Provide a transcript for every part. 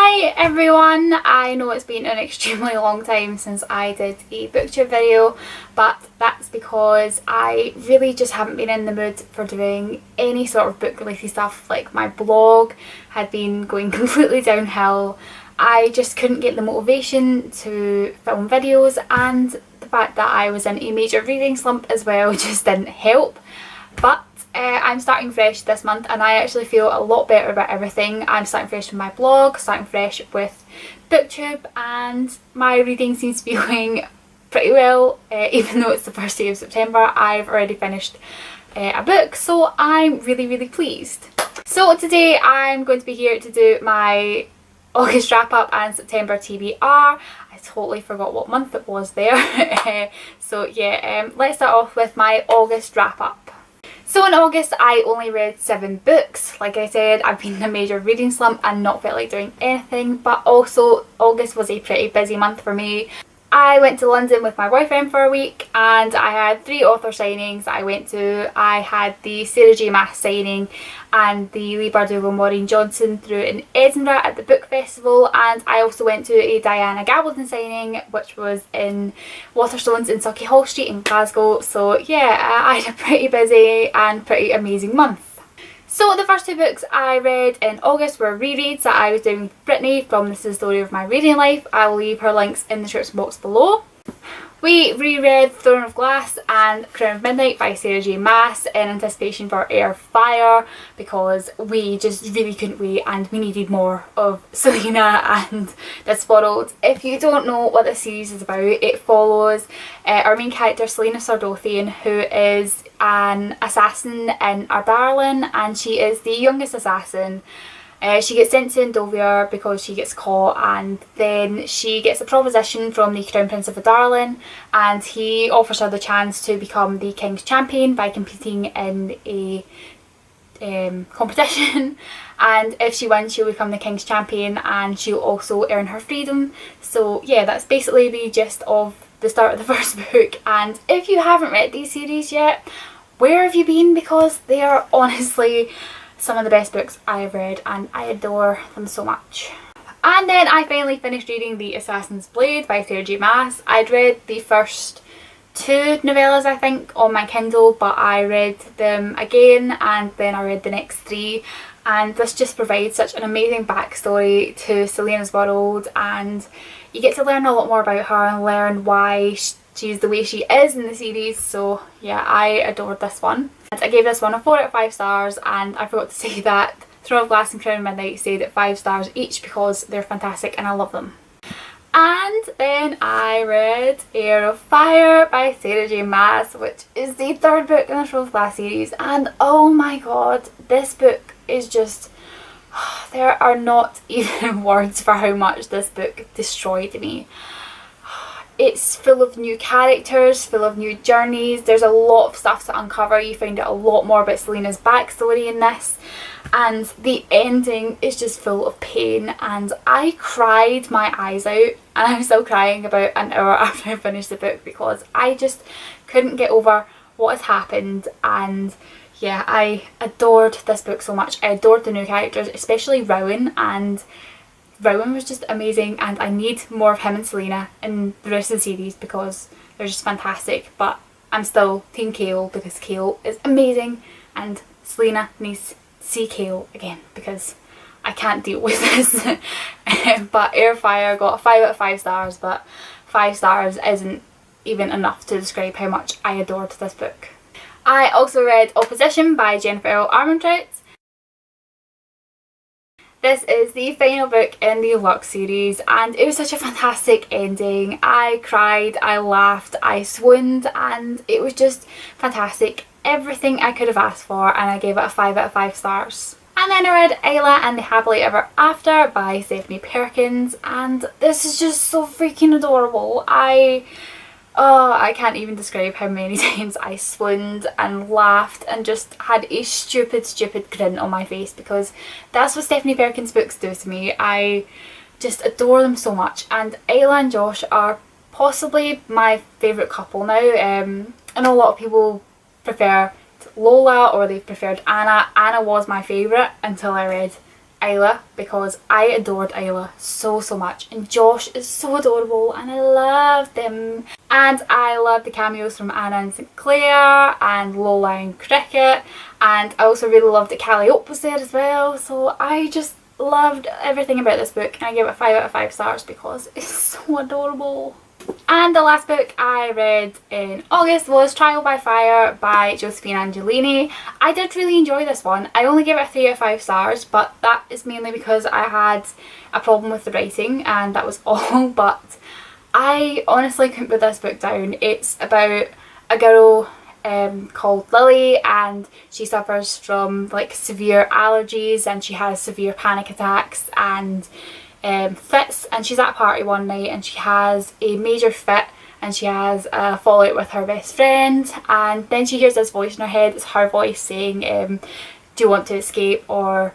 Hi everyone! I know it's been an extremely long time since I did a booktube video, but that's because I really just haven't been in the mood for doing any sort of book related stuff. Like, my blog had been going completely downhill. I just couldn't get the motivation to film videos, and the fact that I was in a major reading slump as well just didn't help. But I'm starting fresh this month and I actually feel a lot better about everything. I'm starting fresh with my blog, starting fresh with booktube, and my reading seems to be going pretty well. Even though it's the first day of September, I've already finished a book, so I'm really pleased. So today I'm going to be here to do my August wrap up and September TBR. I totally forgot what month it was there. So yeah, let's start off with my August wrap up. So in August I only read 7 books. Like I said, I've been in a major reading slump and not felt like doing anything, but also August was a pretty busy month for me. I went to London with my boyfriend for a week and I had 3 author signings that I went to. I had the Sarah J Maas signing and the Leigh Bardugo Maureen Johnson through in Edinburgh at the book festival, and I also went to a Diana Gabaldon signing which was in Waterstones in Sauchiehall Street in Glasgow. So yeah, I had a pretty busy and pretty amazing month. So the first 2 books I read in August were rereads that I was doing with Brittany from This Is the Story of My Reading Life. I will leave her links in the description box below. We reread Throne of Glass and Crown of Midnight by Sarah J Maas in anticipation for Air Fire, because we just really couldn't wait and we needed more of Selena and Despoiled. If you don't know what this series is about, it follows our main character Selena Sardothian, who is an assassin in Ardarlan, and she is the youngest assassin. She gets sent to Endovia because she gets caught, and then she gets a proposition from the Crown Prince of Ardarlan, and he offers her the chance to become the King's Champion by competing in a competition, and if she wins she'll become the King's Champion and she'll also earn her freedom. So yeah, that's basically the gist of the start of the first book, and if you haven't read these series yet, where have you been? Because they are honestly some of the best books I have read and I adore them so much. And then I finally finished reading The Assassin's Blade by Sarah J Maas. I'd read the first 2 novellas I think on my Kindle, but I read them again and then I read the next 3, and this just provides such an amazing backstory to Selena's world, and you get to learn a lot more about her and learn why she's the way she is in the series. So yeah, I adored this one. I gave this one a 4 out of 5 stars, and I forgot to say that Throne of Glass and Crown of Midnight stayed at 5 stars each because they're fantastic and I love them. And then I read Air of Fire by Sarah J Maas, which is the 3rd book in the Throne of Glass series, and oh my god, this book is just... there are not even words for how much this book destroyed me. It's full of new characters, full of new journeys. There's a lot of stuff to uncover. You find out a lot more about Selena's backstory in this, and the ending is just full of pain, and I cried my eyes out, and I'm still crying about an hour after I finished the book because I just couldn't get over what has happened. And yeah, I adored this book so much. I adored the new characters, especially Rowan, and Rowan was just amazing, and I need more of him and Selena in the rest of the series because they're just fantastic. But I'm still Team Kale because Kale is amazing, and Selena needs to see Kale again because I can't deal with this. But Air Fire got a 5 out of 5 stars, but 5 stars isn't even enough to describe how much I adored this book. I also read Opposition by Jennifer L. Armentrout. This is the final book in the Lux series, and it was such a fantastic ending. I cried, I laughed, I swooned, and it was just fantastic. Everything I could have asked for, and I gave it a 5 out of 5 stars. And then I read Isla and the Happily Ever After by Stephanie Perkins, and this is just so freaking adorable. I can't even describe how many times I swooned and laughed and just had a stupid grin on my face, because that's what Stephanie Perkins books do to me. I just adore them so much, and Isla and Josh are possibly my favourite couple now. I know a lot of people prefer Lola or they preferred Anna. Anna was my favourite until I read Isla because I adored Isla so much, and Josh is so adorable and I loved them. And I loved the cameos from Anna and St Clair and Lola and Cricket, and I also really loved that Calliope was there as well, so I just loved everything about this book and I gave it 5 out of 5 stars because it's so adorable. And the last book I read in August was Trial by Fire by Josephine Angelini. I did really enjoy this one. I only gave it 3 out of 5 stars, but that is mainly because I had a problem with the writing and that was all. But I honestly couldn't put this book down. It's about a girl called Lily, and she suffers from like severe allergies and she has severe panic attacks and fits, and she's at a party one night and she has a major fit and she has a fallout with her best friend, and then she hears this voice in her head. It's her voice saying do you want to escape or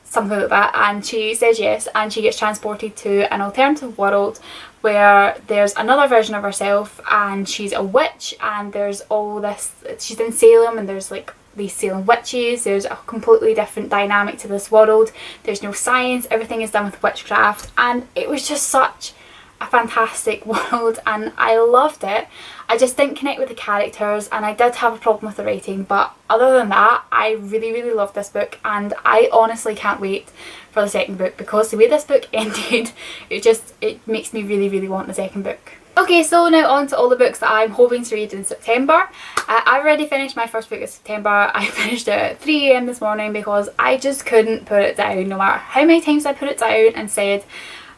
something like that, and she says yes, and she gets transported to an alternative world where there's another version of herself and she's a witch, and there's all this, she's in Salem and there's like these Salem witches. There's a completely different dynamic to this world. There's no science, everything is done with witchcraft, and it was just such a fantastic world and I loved it. I just didn't connect with the characters and I did have a problem with the writing, but other than that I really loved this book, and I honestly can't wait for the second book because the way this book ended, it makes me really want the second book. Okay, so now on to all the books that I'm hoping to read in September. I've already finished my first book of September. I finished it at 3 AM this morning because I just couldn't put it down. No matter how many times I put it down and said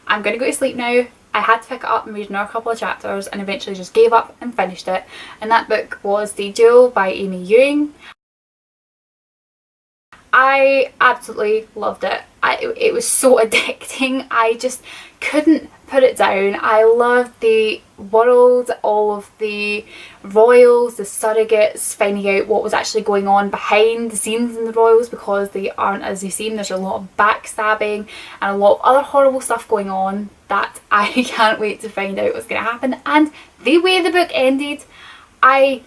I'm going to go to sleep now, I had to pick it up and read another couple of chapters, and eventually just gave up and finished it. And that book was The Duel by Amy Ewing. I absolutely loved it. It was so addicting. I just couldn't put it down. I loved the world, all of the royals, the surrogates, finding out what was actually going on behind the scenes in the royals because they aren't as they seem. There's a lot of backstabbing and a lot of other horrible stuff going on that I can't wait to find out what's going to happen. And the way the book ended, I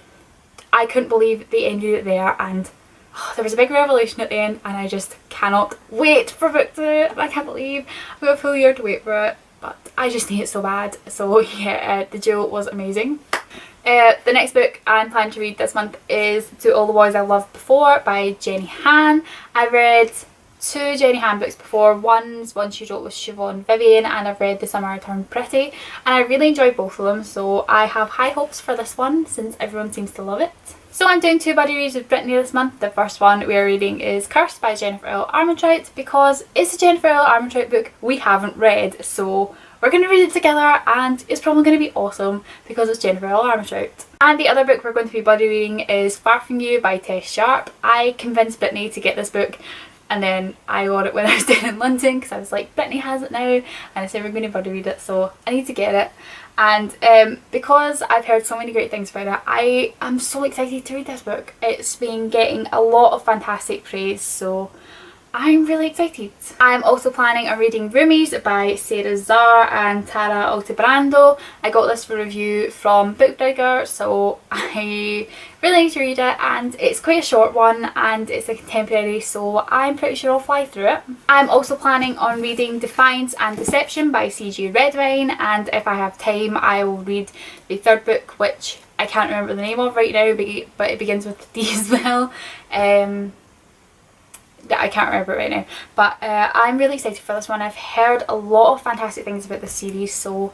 couldn't believe they ended it there, and there was a big revelation at the end and I just cannot wait for book 2. I can't believe I've got a full year to wait for it, but I just need it so bad. So yeah, The Duel was amazing. The next book I'm planning to read this month is To All the Boys I Loved Before by Jenny Han. I read 2 Jenny Han books before. One she wrote with Siobhan Vivian, and I've read The Summer I Turned Pretty, and I really enjoyed both of them, so I have high hopes for this one since everyone seems to love it. So I'm doing 2 buddy reads with Brittany this month. The first one we are reading is Cursed by Jennifer L. Armentrout because it's a Jennifer L. Armentrout book we haven't read, so we're going to read it together and it's probably going to be awesome because it's Jennifer L. Armentrout. And the other book we're going to be buddy reading is Far From You by Tess Sharp. I convinced Brittany to get this book and then I got it when I was down in London because I was like, Brittany has it now, and I said we're going to buddy read it, so I need to get it. And because I've heard so many great things about it, I am so excited to read this book. It's been getting a lot of fantastic praise, so I'm really excited. I'm also planning on reading Roomies by Sarah Zar and Tara Altibrando. I got this for review from Bookbigger, so I really need to read it, and it's quite a short one and it's a contemporary, so I'm pretty sure I'll fly through it. I'm also planning on reading Defiance and Deception by C.G. Redwine, and if I have time I will read the third book, which I can't remember the name of right now, but it begins with D as well. I can't remember it right now, but I'm really excited for this one. I've heard a lot of fantastic things about this series, so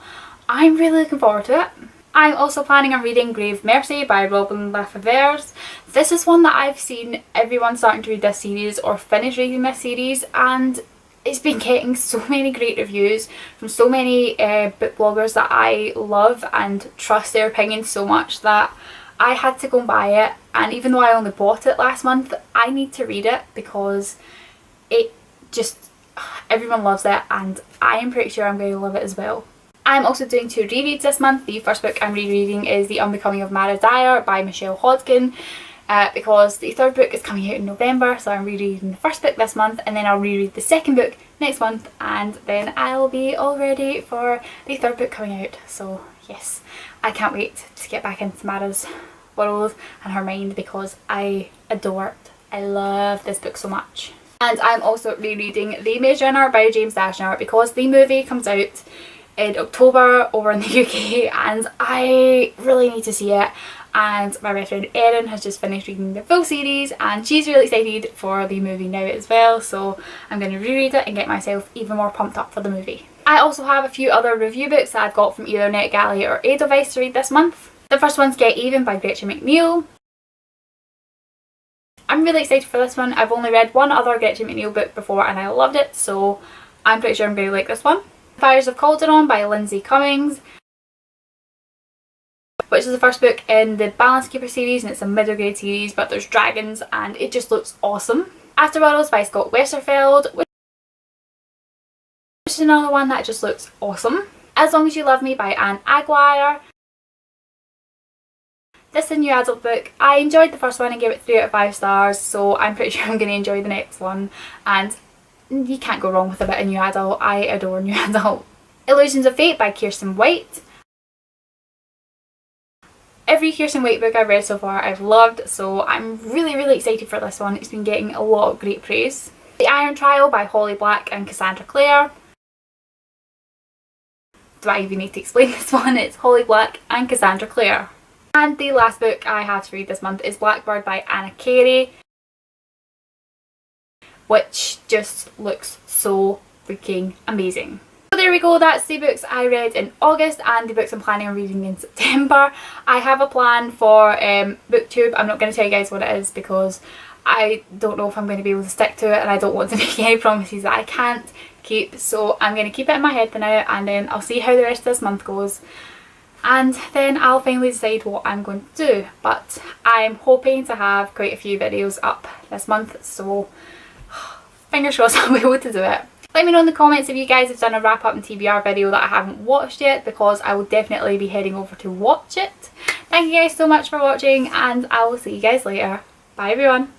I'm really looking forward to it. I'm also planning on reading Grave Mercy by Robin Lefevers. This is one that I've seen everyone starting to read this series or finish reading this series, and it's been getting so many great reviews from so many book bloggers that I love and trust their opinions so much that I had to go and buy it. And even though I only bought it last month, I need to read it because it just, everyone loves it and I am pretty sure I'm going to love it as well. I'm also doing 2 rereads this month. The first book I'm rereading is The Unbecoming of Mara Dyer by Michelle Hodgkin because the third book is coming out in November, so I'm rereading the first book this month and then I'll reread the second book next month, and then I'll be all ready for the third book coming out. So yes, I can't wait to get back into Mara's world and her mind because I adore it. I love this book so much. And I'm also rereading The Maze Runner by James Dashner because the movie comes out in October over in the UK and I really need to see it. And my best friend Erin has just finished reading the full series and she's really excited for the movie now as well, so I'm going to reread it and get myself even more pumped up for the movie. I also have a few other review books that I've got from either NetGalley or Edelweiss to read this month. The first one's Get Even by Gretchen McNeil. I'm really excited for this one. I've only read one other Gretchen McNeil book before and I loved it, so I'm pretty sure I'm going to like this one. Fires of Calderon by Lindsay Cummings, which is the first book in the Balance Keeper series, and it's a middle grade series, but there's dragons and it just looks awesome. Afterworlds by Scott Westerfeld, which is another one that just looks awesome. As Long As You Love Me by Anne Aguirre. This is a new adult book. I enjoyed the first one and gave it 3 out of 5 stars, so I'm pretty sure I'm going to enjoy the next one. And you can't go wrong with a bit of new adult. I adore new adult. Illusions of Fate by Kirsten White. Every Kirsten White book I've read so far I've loved, so I'm really excited for this one. It's been getting a lot of great praise. The Iron Trial by Holly Black and Cassandra Clare. Do I even need to explain this one? It's Holly Black and Cassandra Clare. And the last book I have to read this month is Blackbird by Anna Carey, which just looks so freaking amazing. So there we go, that's the books I read in August and the books I'm planning on reading in September. I have a plan for BookTube. I'm not going to tell you guys what it is because I don't know if I'm going to be able to stick to it and I don't want to make any promises that I can't keep. So I'm going to keep it in my head for now and then I'll see how the rest of this month goes. And then I'll finally decide what I'm going to do. But I'm hoping to have quite a few videos up this month, so fingers crossed I'll be able to do it. Let me know in the comments if you guys have done a wrap up and TBR video that I haven't watched yet, because I will definitely be heading over to watch it. Thank you guys so much for watching and I will see you guys later. Bye everyone.